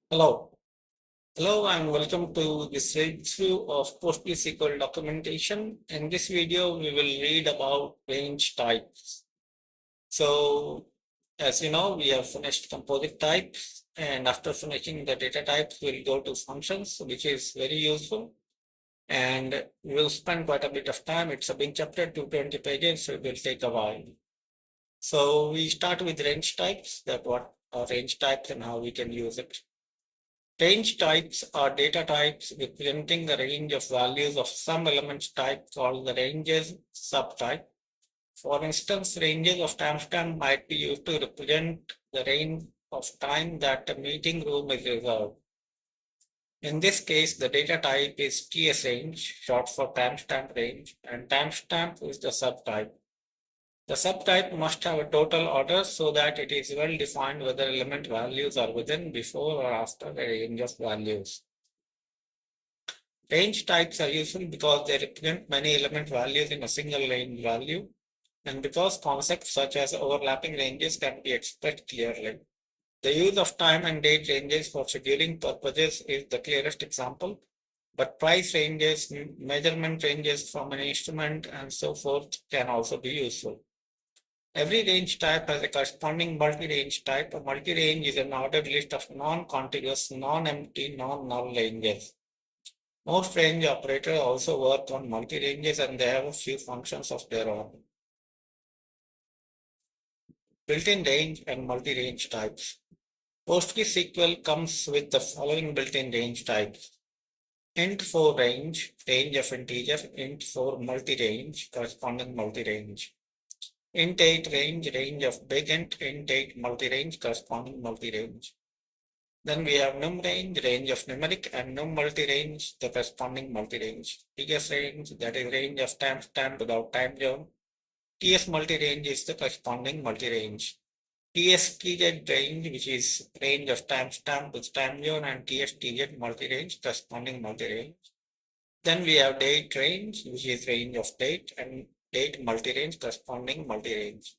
Hello. Hello and welcome to this review of PostgreSQL documentation. In this video, we will read about range types. So, as you know, we have finished composite types, and after finishing the data types, we'll go to functions, which is very useful. And we'll spend quite a bit of time. It's a big chapter, 220 pages, so it will take a while. So we start with range types, that what are range types and how we can use it. Range types are data types representing the range of values of some elements type called the ranges subtype. For instance, ranges of timestamp might be used to represent the range of time that a meeting room is reserved. In this case, the data type is TS range, short for timestamp range, and timestamp is the subtype. The subtype must have a total order so that it is well defined whether element values are within, before, or after the range of values. Range types are useful because they represent many element values in a single range value, and because concepts such as overlapping ranges can be expressed clearly. The use of time and date ranges for scheduling purposes is the clearest example, but price ranges, measurement ranges from an instrument, and so forth can also be useful. Every range type has a corresponding multi-range type. A multi-range is an ordered list of non-contiguous, non-empty, non-null ranges. Most range operators also work on multi-ranges, and they have a few functions of their own. Built-in range and multi-range types. PostgreSQL comes with the following built-in range types. Int for range, range of integer. Int for multi-range, corresponding multi-range. Int 8 range, range of big int. Int 8 multi-range, corresponding multi-range. Then we have num range, range of numeric, and num multi-range, the corresponding multi-range. TS range, that is range of timestamp without time zone. TS multi-range is the corresponding multi-range. TS-TZ range, which is range of timestamp with time zone, and TS-TZ multi-range, corresponding multi-range. Then we have date range, which is range of date, and date multi-range, corresponding multi-range.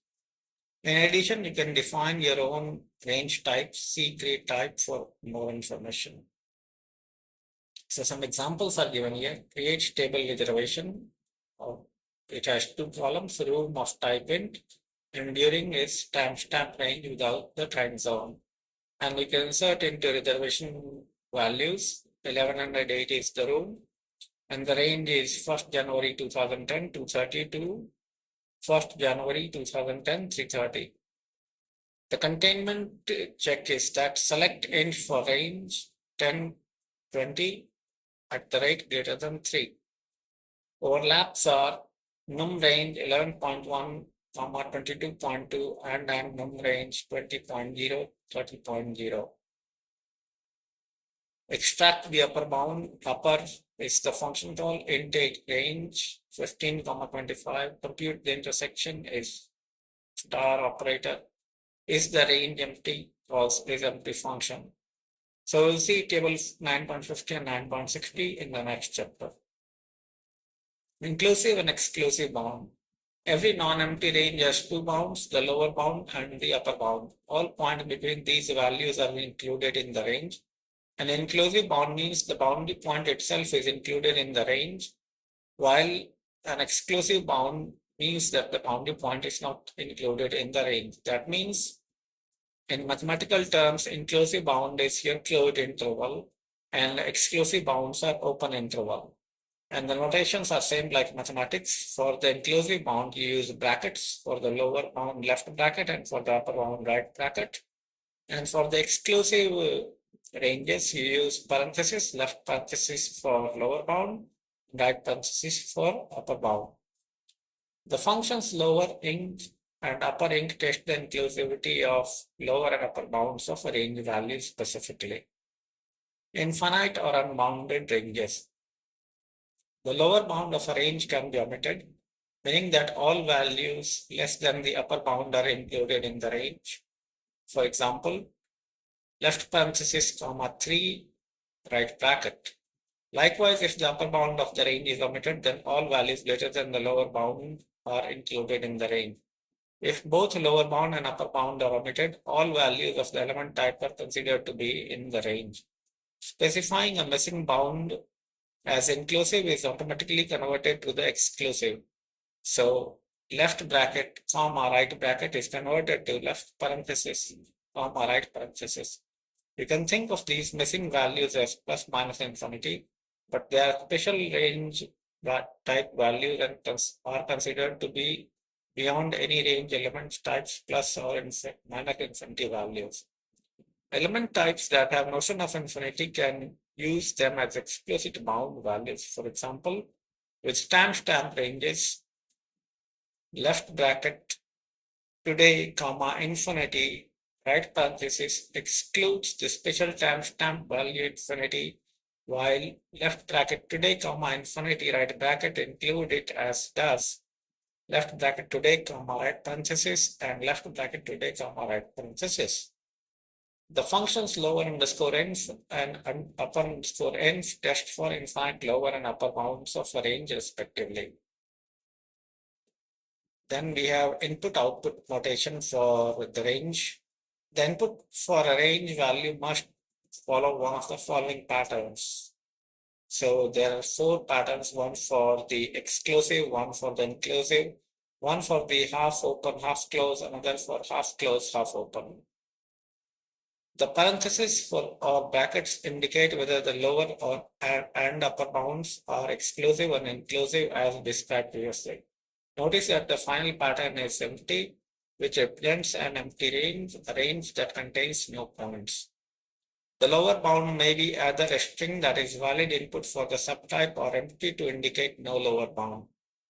In addition, you can define your own range type, see create type for more information. So some examples are given here. Create table reservation. It has two columns, room of type int, and during is timestamp range without the time zone. And we can insert into reservation values. 1108 is the room, and the range is 1st January 2010 2:30 to 1st January 2010 3:30. The containment check is that select int for range 1020 at the rate greater than 3. Overlaps are num range 11.1, 22.2, and num range 20.0, 30.0. Extract the upper bound. Upper is the function call int 8 range 15, 25. Compute the intersection is star operator. Is the range empty? False is empty function. So we'll see tables 9.50 and 9.60 in the next chapter. Inclusive and exclusive bound. Every non-empty range has two bounds, the lower bound and the upper bound. All points between these values are included in the range. An inclusive bound means the boundary point itself is included in the range, while an exclusive bound means that the boundary point is not included in the range. That means, in mathematical terms, inclusive bound is your closed interval and exclusive bounds are open interval. And the notations are same like mathematics. For the inclusive bound, you use brackets for the lower bound left bracket and for the upper bound right bracket. And for the exclusive ranges, you use parentheses, left parenthesis for lower bound, right parenthesis for upper bound. The functions lower int and upper int test the inclusivity of lower and upper bounds of a range value specifically. Infinite or unbounded ranges. The lower bound of a range can be omitted, meaning that all values less than the upper bound are included in the range. For example, left parenthesis, comma 3, right bracket. Likewise, if the upper bound of the range is omitted, then all values greater than the lower bound are included in the range. If both lower bound and upper bound are omitted, all values of the element type are considered to be in the range. Specifying a missing bound as inclusive is automatically converted to the exclusive. So left bracket, comma, right bracket is converted to left parenthesis, comma, right parenthesis. You can think of these missing values as plus minus infinity, but they are special range type values and are considered to be beyond any range element types plus or minus infinity values. Element types that have notion of infinity can use them as explicit bound values. For example, with timestamp ranges, left bracket today, comma, infinity, right parenthesis excludes the special timestamp value infinity, while left bracket today, comma, infinity, right bracket include it as does left bracket today, comma, right parenthesis, and left bracket today, comma, right parenthesis. The functions lower underscore nth and upper underscore nth test for infinite lower and upper bounds of a range respectively. Then we have input-output notation for the range. The input for a range value must follow one of the following patterns. So there are four patterns, one for the exclusive, one for the inclusive, one for the half open, half close, another for half close, half open. The parentheses for or brackets indicate whether the lower or and upper bounds are exclusive and inclusive as described previously. Notice that the final pattern is empty, which represents an empty range, a range that contains no points. The lower bound may be either a string that is valid input for the subtype or empty to indicate no lower bound.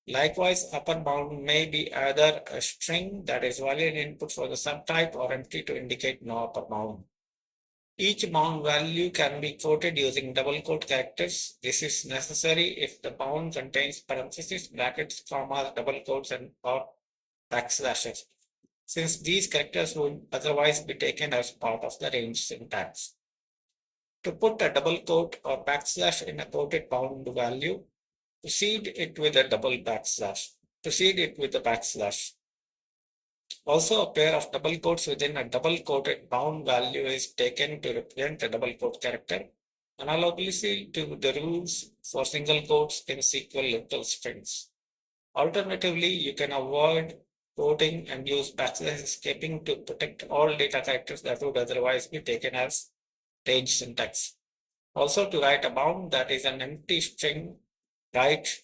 Likewise, upper bound may be either a string that is valid input for the subtype or empty to indicate no upper bound. Each bound value can be quoted using double quote characters. This is necessary if the bound contains parentheses, brackets, commas, double quotes, and or backslashes, since these characters would otherwise be taken as part of the range syntax. To put a double quote or backslash in a quoted bound value, precede it with a double backslash. Precede it with a backslash. Also, a pair of double quotes within a double quoted bound value is taken to represent a double quote character, analogously to the rules for single quotes in SQL literal strings. Alternatively, you can avoid quoting and use backslash escaping to protect all data characters that would otherwise be taken as range syntax. Also, to write a bound that is an empty string, write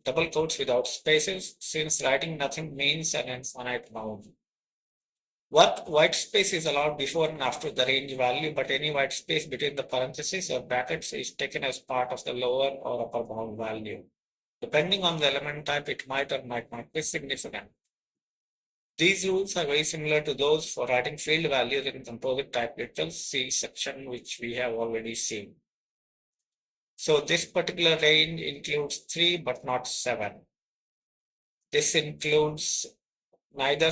double quotes without spaces, since writing nothing means an infinite bound. White space is allowed before and after the range value, but any white space between the parentheses or brackets is taken as part of the lower or upper bound value. Depending on the element type, it might or might not be significant. These rules are very similar to those for writing field values in composite type literals, C section, which we have already seen. So this particular range includes 3 but not 7. This includes neither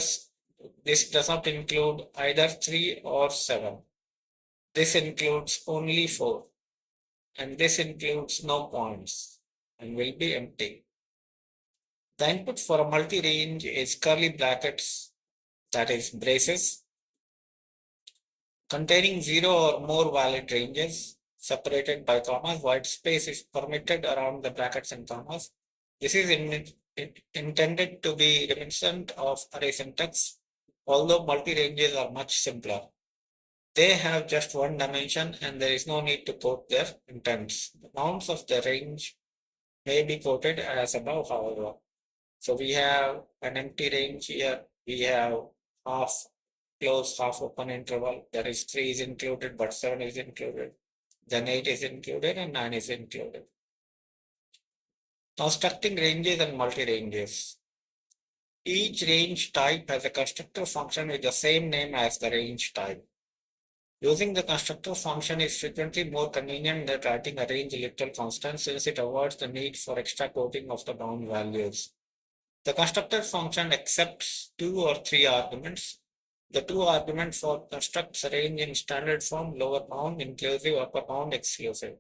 this does not include either 3 or 7. This includes only 4. And this includes no points and will be empty. The input for a multi-range is curly brackets, that is braces, containing 0 or more valid ranges separated by commas. White space is permitted around the brackets and commas. This is intended to be reminiscent of array syntax, although multi-ranges are much simpler. They have just one dimension and there is no need to quote their intents. The bounds of the range may be quoted as above, however. So we have an empty range here. We have half closed, half open interval. There is 3 is included, but 7 is included. Then 8 is included and 9 is included. Constructing ranges and multi-ranges. Each range type has a constructor function with the same name as the range type. Using the constructor function is frequently more convenient than writing a range literal constant, since it avoids the need for extra quoting of the bound values. The constructor function accepts 2 or 3 arguments. The 2 arguments for constructs a range in standard form, lower bound, inclusive, upper bound, exclusive,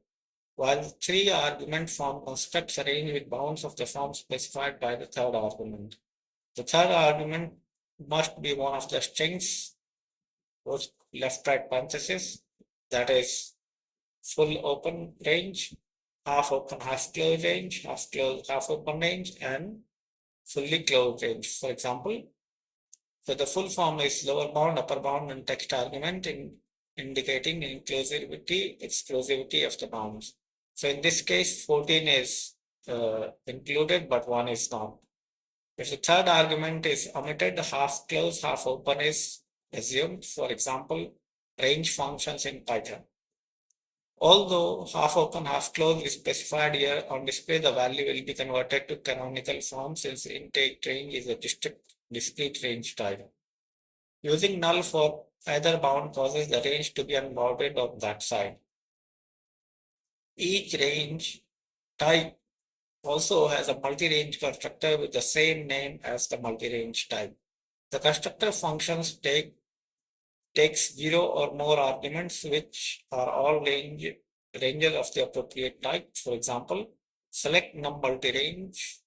while the 3 argument form constructs a range with bounds of the form specified by the third argument. The third argument must be one of the strings, those left-right parentheses, that is full open range, half open, half closed range, half closed, half open range, and fully closed range. For example, so the full form is lower bound, upper bound, and text argument indicating inclusivity, exclusivity of the bounds. So in this case, 14 is included, but 1 is not. If the third argument is omitted, half closed, half open is assumed. For example, range functions in Python. Although half open, half closed is specified here on display, the value will be converted to canonical form since int range is a discrete range type. Using null for either bound causes the range to be unbounded on that side. Each range type also has a multi-range constructor with the same name as the multi-range type. The constructor functions takes 0 or more arguments, which are all ranges of the appropriate type. For example, select num multi-range,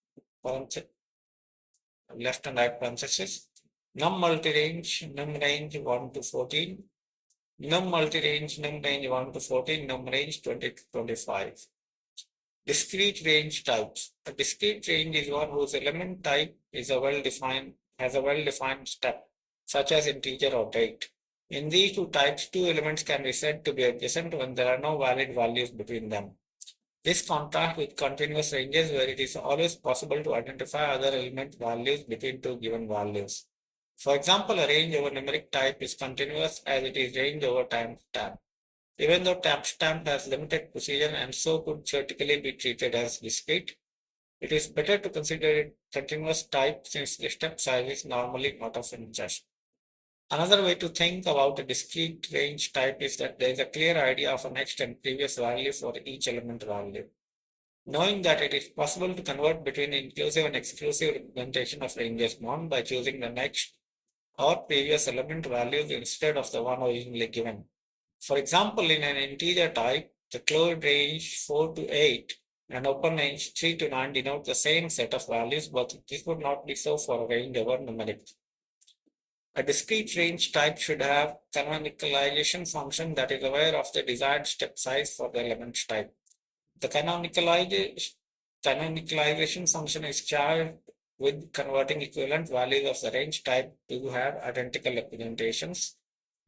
left and right parentheses, num multi-range, num range 1 to 14, num multi-range, num range 1 to 14, num range 20 to 25. Discrete range types. A discrete range is one whose element type is has a well-defined step, such as integer or date. In these two types, two elements can be said to be adjacent when there are no valid values between them. This contrasts with continuous ranges where it is always possible to identify other element values between two given values. For example, a range over numeric type is continuous as it is range over timestamp. Even though timestamp has limited precision and so could theoretically be treated as discrete, it is better to consider it continuous type since the step size is normally not of interest. Another way to think about a discrete range type is that there is a clear idea of a next and previous value for each element value. Knowing that it is possible to convert between inclusive and exclusive representation of ranges known by choosing the next or previous element values instead of the one originally given. For example, in an integer type, the closed range 4 to 8 and open range 3 to 9 denote the same set of values, but this would not be so for a range over numeric. A discrete range type should have canonicalization function that is aware of the desired step size for the element type. The canonicalization function is charged with converting equivalent values of the range type to have identical representations,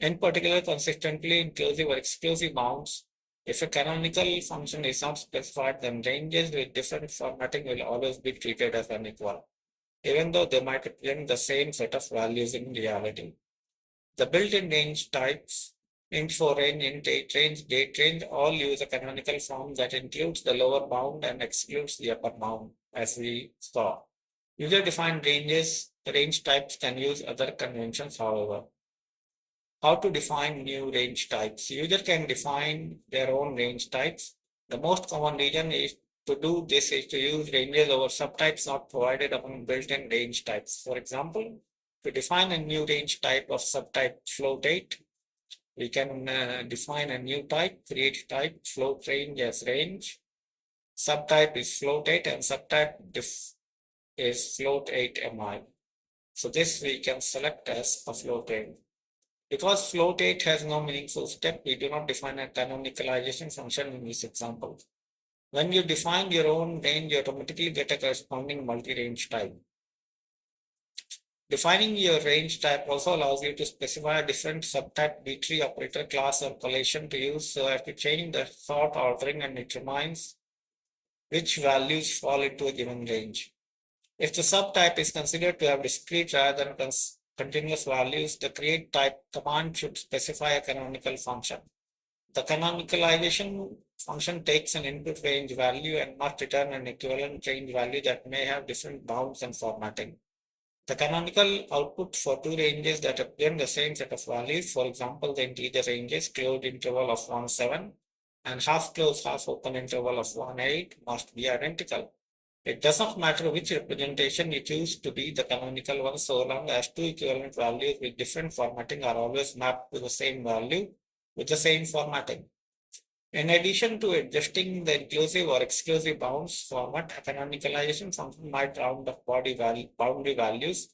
in particular consistently inclusive or exclusive bounds. If a canonical function is not specified, then ranges with different formatting will always be treated as unequal, even though they might represent the same set of values in reality. The built-in range types, int for range, int range, date range, all use a canonical form that includes the lower bound and excludes the upper bound, as we saw. User-defined range types can use other conventions, however. How to define new range types? User can define their own range types. The most common reason is to do this is to use ranges over subtypes not provided among built-in range types. For example, to define a new range type of subtype float date, we can define a new type, create type float range as range. Subtype is float date and subtype is float 8mi. So this we can select as a float range. Because float 8 has no meaningful step, we do not define a canonicalization function in this example. When you define your own range, you automatically get a corresponding multi-range type. Defining your range type also allows you to specify a different subtype B-tree operator class or collation to use so as to change the sort ordering and determines which values fall into a given range. If the subtype is considered to have discrete rather than continuous values, the create type command should specify a canonical function. The canonicalization function takes an input range value and must return an equivalent range value that may have different bounds and formatting. The canonical output for two ranges that represent the same set of values, for example, the integer ranges closed interval of 1, 7 and half closed, half open interval of 1, 8 must be identical. It does not matter which representation you choose to be the canonical one so long as two equivalent values with different formatting are always mapped to the same value with the same formatting. In addition to adjusting the inclusive or exclusive bounds format, a canonicalization function might round up boundary values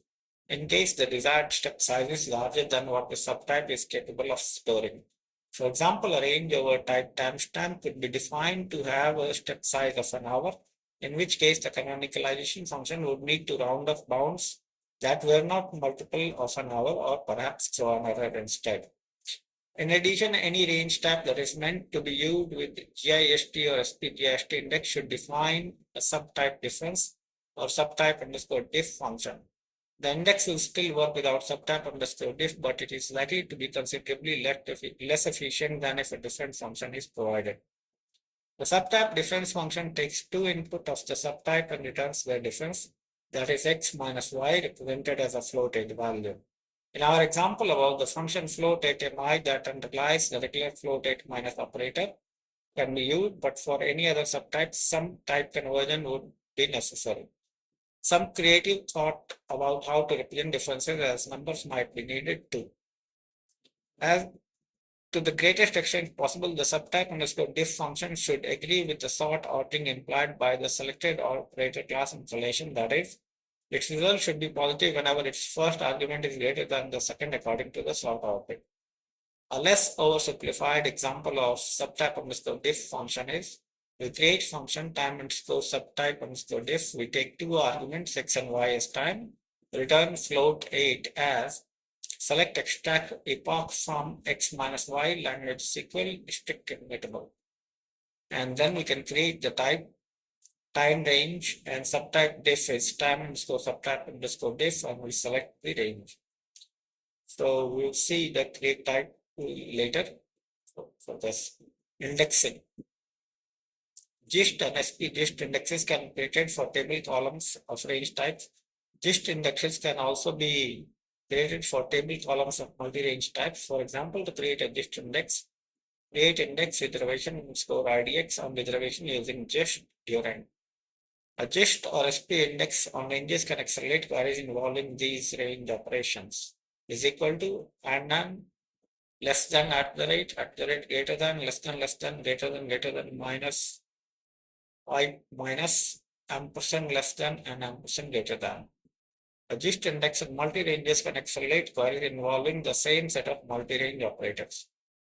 in case the desired step size is larger than what the subtype is capable of storing. For example, a range over type timestamp could be defined to have a step size of an hour, in which case the canonicalization function would need to round off bounds that were not multiple of an hour or perhaps throw an error instead. In addition, any range type that is meant to be used with GIST or SPGIST index should define a subtype difference or subtype underscore diff function. The index will still work without subtype underscore diff, but it is likely to be considerably less efficient than if a different function is provided. The subtype difference function takes two input of the subtype and returns their difference, that is x minus y represented as a float-age value. In our example above, the function float_mi that underlies the regular float_8 minus operator can be used, but for any other subtype, some type conversion would be necessary. Some creative thought about how to represent differences as numbers might be needed too. As to the greatest extent possible, the subtype underscore diff function should agree with the sort ordering implied by the selected operator class installation, that is, its result should be positive whenever its first argument is greater than the second according to the sort ordering. A less oversimplified example of subtype underscore diff function is we create function time underscore subtype underscore diff. We take two arguments x and y as time, return float_8 as select extract epoch from x minus y language SQL strict immutable. And then we can create the type time range and subtype diff is time underscore subtype underscore diff, and we select the range. So we'll see the create type later for this. Indexing. GIST and SPGIST indexes can be created for table columns of range types. GIST indexes can also be created for table columns of multi-range types. For example, to create a GIST index, create index with reservation score IDX on reservation using GIST during. A GIST or SP index on ranges can accelerate queries involving these range operations. Is equal to and less than at the rate greater than less than greater than minus minus ampersand less than and ampersand greater than. A GIST index and multi-ranges can accelerate queries involving the same set of multi-range operators.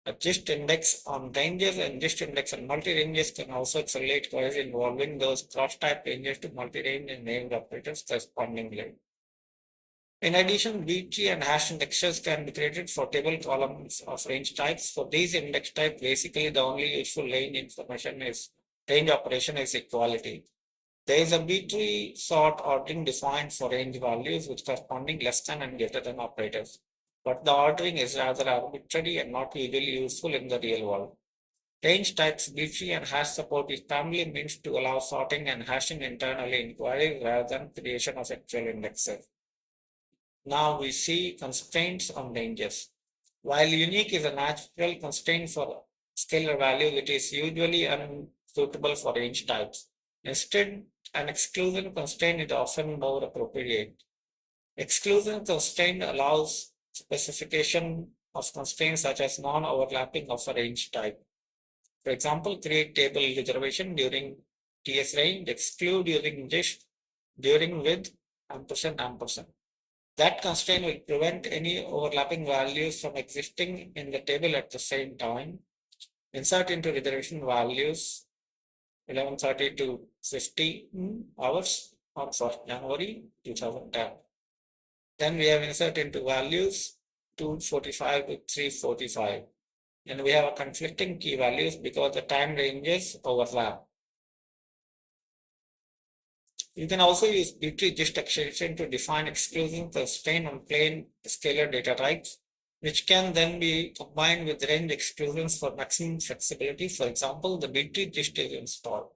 A GIST index on ranges and GIST index on multi-ranges can also accelerate queries involving those cross-type ranges to multi-range and named operators correspondingly. In addition, B-tree and hash indexes can be created for table columns of range types. For these index types, basically the only useful range operation is equality. There is a B-tree sort ordering defined for range values with corresponding less than and greater than operators, but the ordering is rather arbitrary and not usually useful in the real world. Range types B-tree and hash support is primarily meant to allow sorting and hashing internally in queries rather than creation of actual indexes. Now we see constraints on ranges. While unique is a natural constraint for scalar values, it is usually unsuitable for range types. Instead, an exclusion constraint is often more appropriate. Exclusion constraint allows specification of constraints such as non-overlapping of a range type. For example, create table reservation during TS range, exclude using GIST during with ampersand. That constraint will prevent any overlapping values from existing in the table at the same time. Insert into reservation values 11:30 to 15 hours on 1st January 2010. Then we have insert into values 2:45 to 3:45. And we have a conflicting key values because the time ranges overlap. You can also use B-tree GIST extension to define exclusion constraint on plain scalar data types, which can then be combined with range exclusions for maximum flexibility. For example, the B-tree GIST is installed.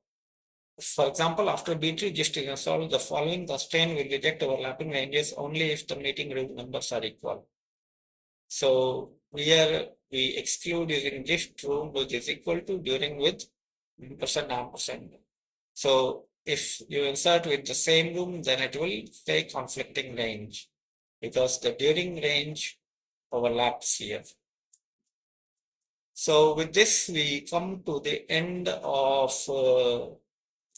For example, after B-tree GIST is installed, the following constraint will reject overlapping ranges only if the meeting room numbers are equal. So here we exclude using GIST room which is equal to during with ampersand. So if you insert with the same room, then it will say conflicting range because the during range overlaps here. So with this, we come to the end of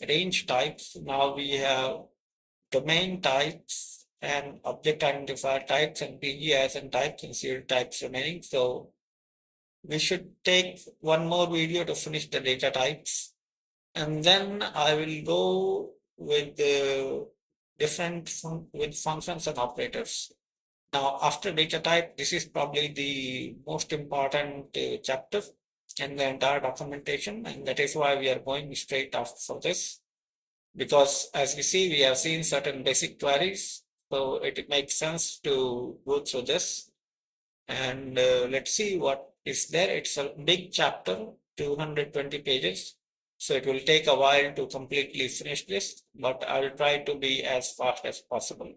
range types. Now we have domain types and object identifier types and PGISM types and serial types remaining. So we should take one more video to finish the data types. And then I will go with the with functions and operators. Now, after data type, this is probably the most important chapter in the entire documentation, and that is why we are going straight off for this. Because as we see, we have seen certain basic queries, so it makes sense to go through this. And let's see what is there. It's a big chapter, 220 pages. So it will take a while to completely finish this, but I'll try to be as fast as possible.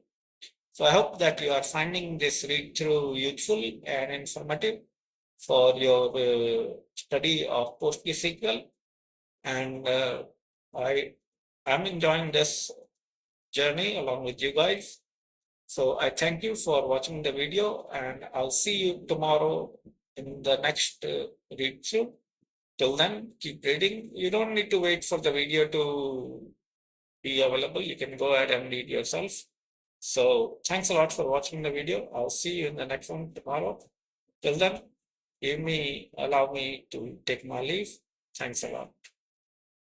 So I hope that you are finding this read through useful and informative for your study of PostgreSQL. And I am enjoying this journey along with you guys. So I thank you for watching the video, and I'll see you tomorrow in the next read through. Till then, keep reading. You don't need to wait for the video to be available. You can go ahead and read yourself. So thanks a lot for watching the video. I'll see you in the next one tomorrow. Till then, allow me to take my leave. Thanks a lot.